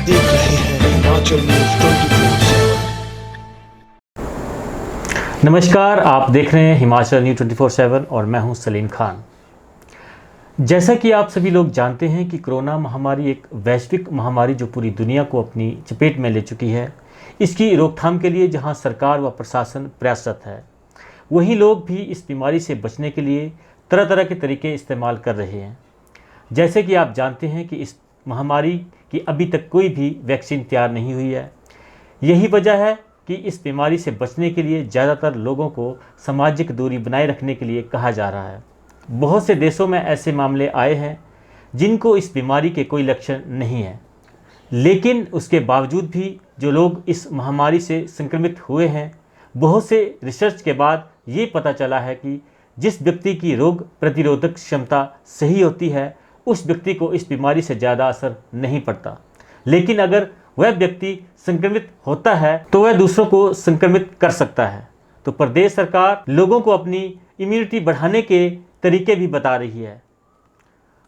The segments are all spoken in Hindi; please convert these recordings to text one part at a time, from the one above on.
देख रहे हैं हिमाचल न्यूज 24/7। नमस्कार, आप देख रहे हैं हिमाचल न्यूज 24/7 और मैं हूं सलीम खान। जैसा कि आप सभी लोग जानते हैं कि कोरोना महामारी एक वैश्विक महामारी जो पूरी दुनिया को अपनी चपेट में ले चुकी है। इसकी रोकथाम के लिए जहां सरकार व प्रशासन प्रयासरत है, वहीं लोग भी इस बीमारी से बचने के लिए तरह तरह के तरीके इस्तेमाल कर रहे हैं। जैसे कि आप जानते हैं कि इस महामारी की अभी तक कोई भी वैक्सीन तैयार नहीं हुई है। यही वजह है कि इस बीमारी से बचने के लिए ज़्यादातर लोगों को सामाजिक दूरी बनाए रखने के लिए कहा जा रहा है। बहुत से देशों में ऐसे मामले आए हैं जिनको इस बीमारी के कोई लक्षण नहीं है, लेकिन उसके बावजूद भी जो लोग इस महामारी से संक्रमित हुए हैं, बहुत से रिसर्च के बाद ये पता चला है कि जिस व्यक्ति की रोग प्रतिरोधक क्षमता सही होती है, उस व्यक्ति को इस बीमारी से ज़्यादा असर नहीं पड़ता। लेकिन अगर वह व्यक्ति संक्रमित होता है तो वह दूसरों को संक्रमित कर सकता है। तो प्रदेश सरकार लोगों को अपनी इम्यूनिटी बढ़ाने के तरीके भी बता रही है।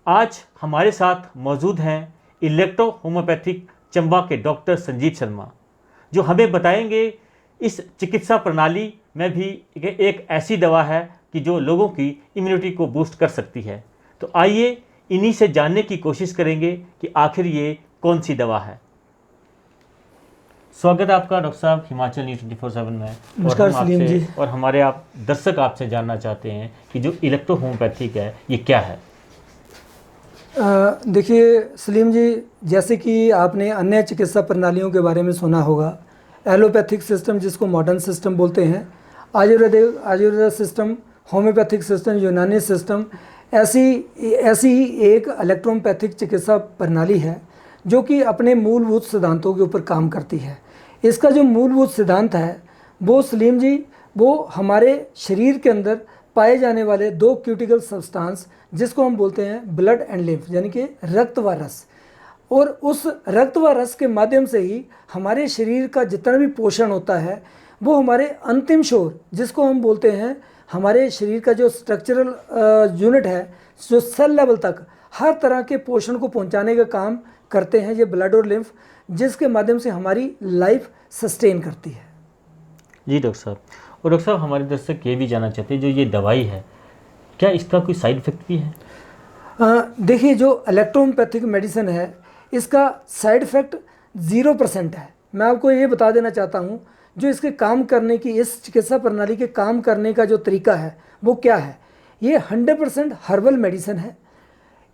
आज हमारे साथ मौजूद हैं इलेक्ट्रो होम्योपैथिक चंबा के डॉक्टर संजीव शर्मा, जो हमें बताएंगे इस चिकित्सा प्रणाली में भी एक ऐसी दवा है कि जो लोगों की इम्यूनिटी को बूस्ट कर सकती है। तो आइए इन्हीं से जानने की कोशिश करेंगे कि आखिर ये कौन सी दवा है। स्वागत है आपका डॉक्टर साहब हिमाचल न्यूज 24/7 में। नमस्कार सलीम जी। और हमारे आप दर्शक आपसे जानना चाहते हैं कि जो इलेक्ट्रो होम्योपैथिक है ये क्या है। देखिए सलीम जी, जैसे कि आपने अन्य चिकित्सा प्रणालियों के बारे में सुना होगा, एलोपैथिक सिस्टम जिसको मॉडर्न सिस्टम बोलते हैं, आयुर्वेद सिस्टम, होम्योपैथिक सिस्टम, यूनानी सिस्टम, ऐसी ही एक इलेक्ट्रोपैथिक चिकित्सा प्रणाली है जो कि अपने मूलभूत सिद्धांतों के ऊपर काम करती है। इसका जो मूलभूत सिद्धांत है वो सलीम जी, वो हमारे शरीर के अंदर पाए जाने वाले दो क्यूटिकल सब्सटेंस जिसको हम बोलते हैं ब्लड एंड लिम्फ, यानी कि रक्त व रस, और उस रक्त व रस के माध्यम से ही हमारे शरीर का जितना भी पोषण होता है वो हमारे अंतिम छोर, जिसको हम बोलते हैं हमारे शरीर का जो स्ट्रक्चरल यूनिट है, जो सेल लेवल तक हर तरह के पोषण को पहुंचाने का काम करते हैं ये ब्लड और लिम्फ, जिसके माध्यम से हमारी लाइफ सस्टेन करती है। जी डॉक्टर साहब। और डॉक्टर साहब, हमारे दर्शक ये भी जानना चाहते हैं, जो ये दवाई है क्या इसका कोई साइड इफेक्ट भी है? देखिए, जो इलेक्ट्रोपैथिक मेडिसिन है इसका साइड इफ़ेक्ट 0% है। मैं आपको ये बता देना चाहता हूँ, जो इसके काम करने की, इस चिकित्सा प्रणाली के काम करने का जो तरीका है वो क्या है। ये 100% हर्बल मेडिसिन है।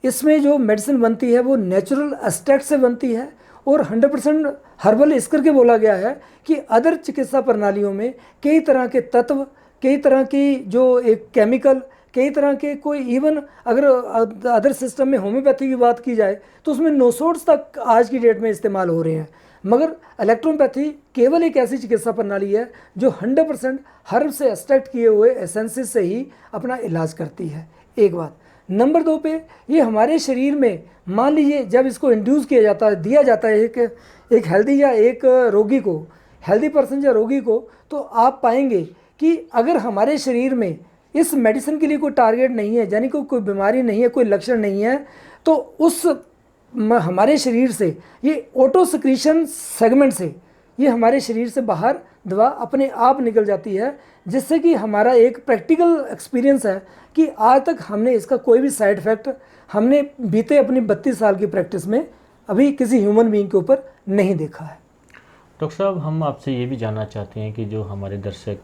इसमें जो मेडिसिन बनती है वो नेचुरल एक्सट्रैक्ट से बनती है, और 100% हर्बल इस करके बोला गया है कि अदर चिकित्सा प्रणालियों में कई तरह के तत्व, कई तरह की जो एक केमिकल, कई तरह के कोई, इवन अगर अदर सिस्टम में होम्योपैथी की बात की जाए तो उसमें नोसोड्स तक आज की डेट में इस्तेमाल हो रहे हैं। मगर इलेक्ट्रोपैथी केवल एक ऐसी चिकित्सा प्रणाली है जो 100% हर्ब से एक्सट्रैक्ट किए हुए एसेंसेस से ही अपना इलाज करती है। एक बात। नंबर 2 पे, ये हमारे शरीर में, मान लीजिए जब इसको इंड्यूस किया जाता है, दिया जाता है एक हेल्दी या एक रोगी को, हेल्दी पर्सन या रोगी को, तो आप पाएंगे कि अगर हमारे शरीर में इस मेडिसिन के लिए कोई टारगेट नहीं है, यानी कोई बीमारी नहीं है, कोई लक्षण नहीं है, तो उस हमारे शरीर से ये ऑटो सिक्रीशन सेगमेंट से ये हमारे शरीर से बाहर दवा अपने आप निकल जाती है, जिससे कि हमारा एक प्रैक्टिकल एक्सपीरियंस है कि आज तक हमने इसका कोई भी साइड इफ़ेक्ट, हमने बीते अपनी 32 साल की प्रैक्टिस में अभी किसी ह्यूमन बीइंग के ऊपर नहीं देखा है। डॉक्टर साहब, हम आपसे ये भी जानना चाहते हैं कि जो हमारे दर्शक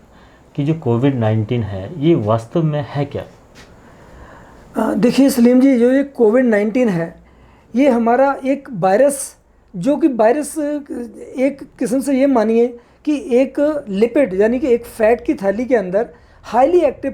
कि जो कोविड-19 है ये वास्तव में है क्या? देखिए सलीम जी, जो ये कोविड-19 है ये हमारा एक वायरस, जो कि वायरस एक किस्म से ये मानिए कि एक लिपिड, यानी कि एक फैट की थैली के अंदर हाईली एक्टिव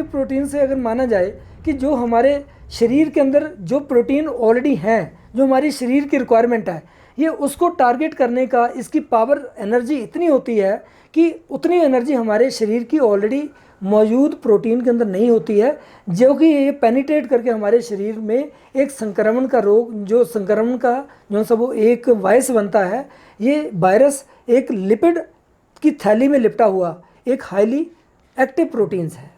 प्रोटीन से अगर माना जाए कि जो हमारे शरीर के अंदर जो प्रोटीन ऑलरेडी हैं, जो हमारी शरीर की रिक्वायरमेंट है, ये उसको टारगेट करने का इसकी पावर, एनर्जी इतनी होती है कि उतनी एनर्जी हमारे शरीर की ऑलरेडी मौजूद प्रोटीन के अंदर नहीं होती है, जो कि ये पेनिट्रेट करके हमारे शरीर में एक संक्रमण का रोग, जो संक्रमण का जो सब वो एक वायरस बनता है। ये वायरस एक लिपिड की थैली में लिपटा हुआ एक हाईली एक्टिव प्रोटीन्स है।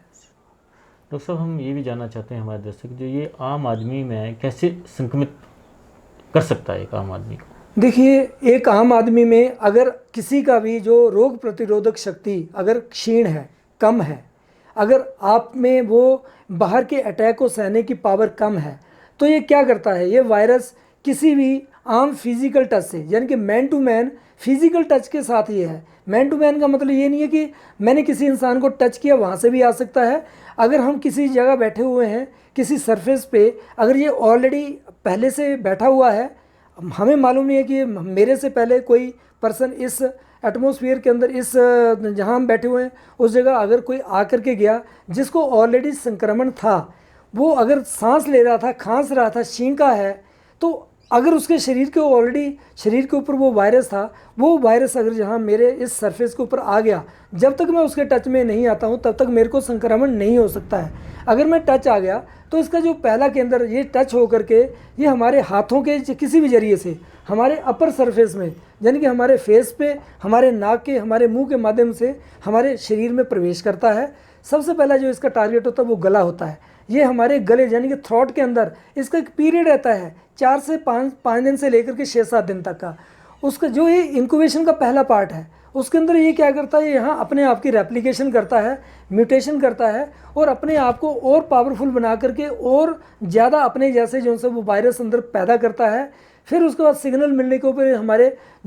डॉक्टर साहब, हम ये भी जानना चाहते हैं हमारे दर्शक, जो ये आम आदमी में कैसे संक्रमित कर सकता है एक आम आदमी को? देखिए, एक आम आदमी में अगर किसी का भी जो रोग प्रतिरोधक शक्ति अगर क्षीण है, कम है, अगर आप में वो बाहर के अटैक को सहने की पावर कम है, तो ये क्या करता है, ये वायरस किसी भी आम फिजिकल टच से, यानी कि man to man physical touch के साथ ये है। मैन टू मैन का मतलब ये नहीं है कि मैंने किसी इंसान को टच किया वहाँ से भी आ सकता है। अगर हम किसी जगह बैठे हुए हैं, किसी सरफेस पे, अगर ये ऑलरेडी पहले से बैठा हुआ है, हमें मालूम नहीं है कि मेरे से पहले कोई पर्सन इस एटमॉस्फेयर के अंदर, इस जहाँ हम बैठे हुए हैं उस जगह अगर कोई आकर के गया जिसको ऑलरेडी संक्रमण था, वो अगर सांस ले रहा था, खांस रहा था, छींका है, तो अगर उसके शरीर के ऑलरेडी शरीर के ऊपर वो वायरस था, वो वायरस अगर जहाँ मेरे इस सरफेस के ऊपर आ गया, जब तक मैं उसके टच में नहीं आता हूँ तब तक मेरे को संक्रमण नहीं हो सकता है। अगर मैं टच आ गया तो इसका जो पहला केंद्र, ये टच हो करके ये हमारे हाथों के किसी भी जरिए से हमारे अपर सरफेस में, यानी कि हमारे फेस पे, हमारे नाक के, हमारे मुंह के माध्यम से हमारे शरीर में प्रवेश करता है। सबसे पहला जो इसका टारगेट होता है वो गला होता है। ये हमारे गले यानी कि थ्रोट के अंदर इसका एक पीरियड रहता है 4 से 5 दिन से लेकर के 6-7 दिन तक का। उसका जो ये इंक्यूबेशन का पहला पार्ट है, उसके अंदर ये क्या करता है, यहाँ अपने आप की रेप्लिकेशन करता है, म्यूटेशन करता है और अपने आप को और पावरफुल बना करके और ज़्यादा अपने जैसे जो से वो वायरस अंदर पैदा करता है। फिर उसके बाद सिग्नल मिलने के ऊपर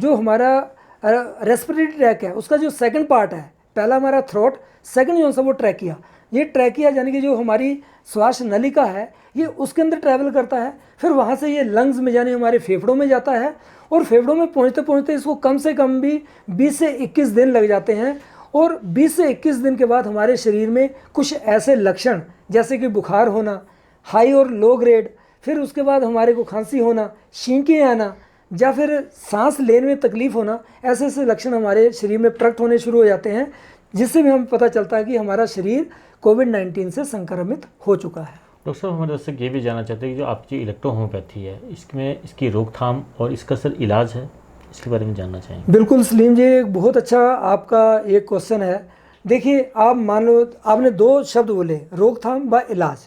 हमारा रेस्पिरेटरी ट्रैक है, उसका जो सेकंड पार्ट है, पहला हमारा थ्रोट, सेकंड जो सा वो ट्रैकिया, ये ट्रैकिया यानी कि जो हमारी श्वास नलिका है, ये उसके अंदर ट्रैवल करता है। फिर वहाँ से ये लंग्स में यानी हमारे फेफड़ों में जाता है और फेफड़ों में पहुँचते पहुँचते इसको कम से कम भी 20 से 21 दिन लग जाते हैं। और 20 से 21 दिन के बाद हमारे शरीर में कुछ ऐसे लक्षण जैसे कि बुखार होना, हाई और लो ग्रेड, फिर उसके बाद हमारे को खांसी होना, छींकें आना या फिर सांस लेने में तकलीफ़ होना, ऐसे ऐसे लक्षण हमारे शरीर में प्रकट होने शुरू हो जाते हैं, जिससे भी हमें पता चलता है कि हमारा शरीर कोविड-19 से संक्रमित हो चुका है। डॉक्टर साहब, हमारे दोस्त ये भी जानना चाहते हैं कि जो आपकी इलेक्ट्रो होम्योपैथी है, इसमें इसकी रोकथाम और इसका सर इलाज है, इसके बारे में जानना चाहेंगे। बिल्कुल सलीम जी, एक बहुत अच्छा आपका एक क्वेश्चन है। देखिए, आप मान लो आपने 2 शब्द बोले, रोकथाम व इलाज,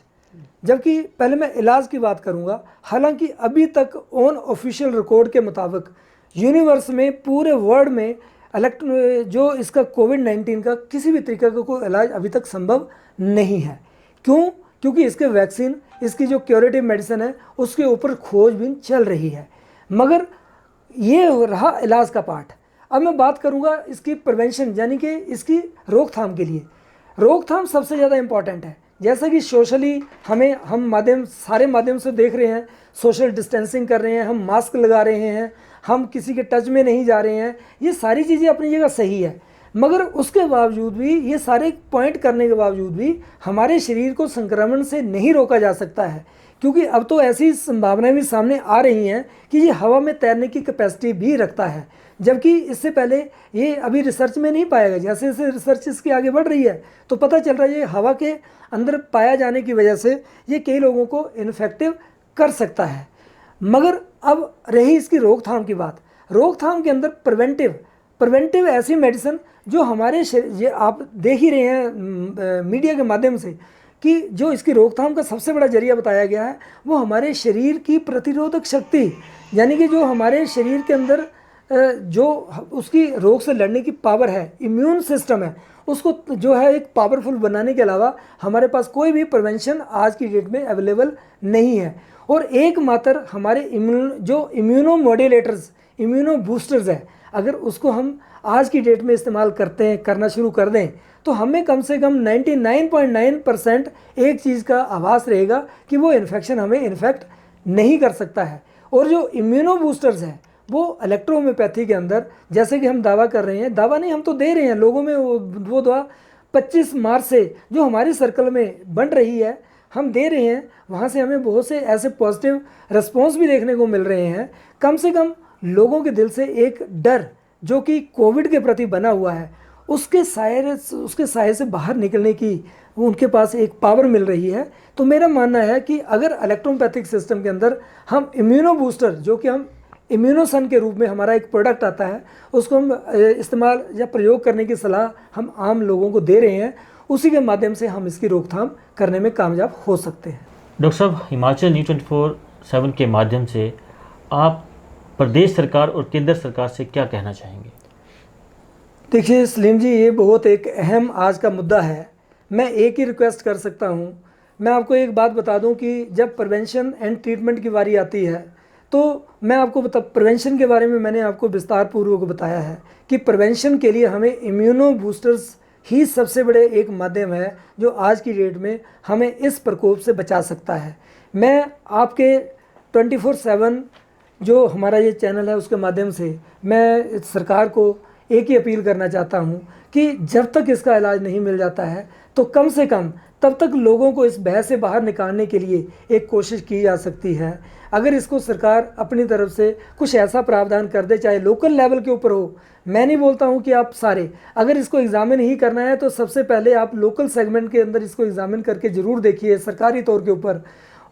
जबकि पहले मैं इलाज की बात करूंगा। हालांकि अभी तक ऑन ऑफिशियल रिकॉर्ड के मुताबिक यूनिवर्स में, पूरे वर्ल्ड में जो इसका कोविड-19 का किसी भी तरीके का कोई इलाज अभी तक संभव नहीं है। क्यों? क्योंकि इसके वैक्सीन, इसकी जो क्यूरेटिव मेडिसिन है, उसके ऊपर खोजबीन चल रही है। मगर ये रहा इलाज का पार्ट। अब मैं बात करूंगा इसकी प्रिवेंशन यानी कि इसकी रोकथाम के लिए। रोकथाम सबसे ज़्यादा इम्पॉर्टेंट है। जैसा कि सोशली हम सारे माध्यम से देख रहे हैं, सोशल डिस्टेंसिंग कर रहे हैं, हम मास्क लगा रहे हैं, हम किसी के टच में नहीं जा रहे हैं, ये सारी चीज़ें अपनी जगह सही है। मगर उसके बावजूद भी, ये सारे पॉइंट करने के बावजूद भी हमारे शरीर को संक्रमण से नहीं रोका जा सकता है। क्योंकि अब तो ऐसी संभावनाएं भी सामने आ रही हैं कि ये हवा में तैरने की कैपेसिटी भी रखता है, जबकि इससे पहले ये अभी रिसर्च में नहीं पाया गया। जैसे जैसे रिसर्च इसकी आगे बढ़ रही है तो पता चल रहा है ये हवा के अंदर पाया जाने की वजह से ये कई लोगों को इन्फेक्टिव कर सकता है। मगर अब रही इसकी रोकथाम की बात। रोकथाम के अंदर प्रिवेंटिव ऐसी मेडिसिन जो हमारे ये आप देख ही रहे हैं मीडिया के माध्यम से कि जो इसकी रोकथाम का सबसे बड़ा जरिया बताया गया है वो हमारे शरीर की प्रतिरोधक शक्ति, यानी कि जो हमारे शरीर के अंदर जो उसकी रोग से लड़ने की पावर है, इम्यून सिस्टम है, उसको जो है एक पावरफुल बनाने के अलावा हमारे पास कोई भी प्रिवेंशन आज की डेट में अवेलेबल नहीं है। और एकमात्र हमारे इम्यूनो मॉड्यूलेटर्स, इम्यूनो बूस्टर्स है, अगर उसको हम आज की डेट में इस्तेमाल करना शुरू कर दें तो हमें कम से कम 99.9% एक चीज़ का आभास रहेगा कि वो इन्फेक्शन हमें इन्फेक्ट नहीं कर सकता है। और जो इम्यूनो बूस्टर्स हैं वो इलेक्ट्रोहोम्योपैथी के अंदर, जैसे कि हम दावा कर रहे हैं, दावा नहीं हम तो दे रहे हैं लोगों में, वो दवा 25 मार्च से जो हमारे सर्कल में बन रही है हम दे रहे हैं, वहाँ से हमें बहुत से ऐसे पॉजिटिव रिस्पॉन्स भी देखने को मिल रहे हैं। कम से कम लोगों के दिल से एक डर जो कि कोविड के प्रति बना हुआ है उसके साये से बाहर निकलने की उनके पास एक पावर मिल रही है। तो मेरा मानना है कि अगर इलेक्ट्रोपैथिक सिस्टम के अंदर हम इम्यूनो बूस्टर, जो कि हम इम्यूनोसन के रूप में हमारा एक प्रोडक्ट आता है, उसको हम इस्तेमाल या प्रयोग करने की सलाह हम आम लोगों को दे रहे हैं, उसी के माध्यम से हम इसकी रोकथाम करने में कामयाब हो सकते हैं। डॉक्टर साहब, हिमाचल न्यूज़ 24/7 के माध्यम से आप प्रदेश सरकार और केंद्र सरकार से क्या कहना चाहेंगे? देखिए सलीम जी, ये बहुत एक अहम आज का मुद्दा है। मैं एक ही रिक्वेस्ट कर सकता हूँ। मैं आपको एक बात बता दूँ कि जब प्रिवेंशन एंड ट्रीटमेंट की बारी आती है तो मैं आपको प्रिवेंशन के बारे में मैंने आपको विस्तार पूर्वक बताया है कि प्रिवेंशन के लिए हमें इम्यूनो बूस्टर्स ही सबसे बड़े एक माध्यम है जो आज की डेट में हमें इस प्रकोप से बचा सकता है। मैं आपके 24/7 जो हमारा ये चैनल है उसके माध्यम से मैं सरकार को एक ही अपील करना चाहता हूँ कि जब तक इसका इलाज नहीं मिल जाता है तो कम से कम तब तक लोगों को इस भय से बाहर निकालने के लिए एक कोशिश की जा सकती है। अगर इसको सरकार अपनी तरफ से कुछ ऐसा प्रावधान कर दे, चाहे लोकल लेवल के ऊपर हो, मैं नहीं बोलता हूँ कि आप सारे, अगर इसको एग्जामिन ही करना है तो सबसे पहले आप लोकल सेगमेंट के अंदर इसको एग्जामिन करके ज़रूर देखिए सरकारी तौर के ऊपर।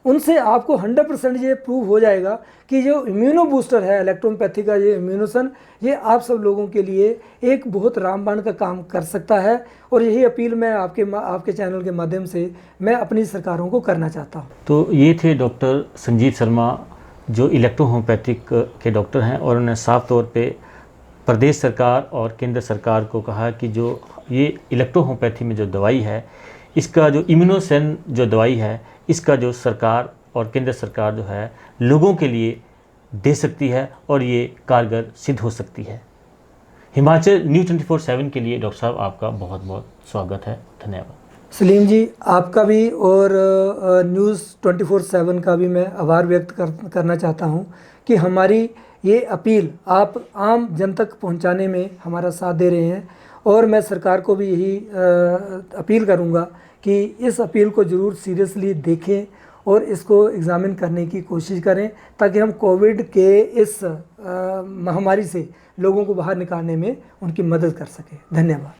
उनसे आपको 100% ये प्रूव हो जाएगा कि जो इम्यूनो बूस्टर है इलेक्ट्रोपैथी का ये इम्यूनोसन, ये आप सब लोगों के लिए एक बहुत रामबाण का काम कर सकता है। और यही अपील मैं आपके चैनल के माध्यम से मैं अपनी सरकारों को करना चाहता हूँ। तो ये थे डॉक्टर संजीव शर्मा जो इलेक्ट्रो होम्योपैथिक के डॉक्टर हैं, और उन्होंने साफ तौर पे प्रदेश सरकार और केंद्र सरकार को कहा कि जो ये इलेक्ट्रो होम्योपैथी में जो दवाई है, इसका जो इम्यूनोसन जो दवाई है, इसका जो सरकार और केंद्र सरकार जो है लोगों के लिए दे सकती है और ये कारगर सिद्ध हो सकती है। हिमाचल न्यूज़ 24/7 के लिए डॉक्टर साहब आपका बहुत बहुत स्वागत है। धन्यवाद। सलीम जी, आपका भी और न्यूज़ 24/7 का भी मैं आभार व्यक्त करना चाहता हूँ कि हमारी ये अपील आप आम जन तक पहुँचाने में हमारा साथ दे रहे हैं। और मैं सरकार को भी यही अपील करूँगा कि इस अपील को ज़रूर सीरियसली देखें और इसको एग्ज़ामिन करने की कोशिश करें ताकि हम कोविड के इस महामारी से लोगों को बाहर निकालने में उनकी मदद कर सकें। धन्यवाद।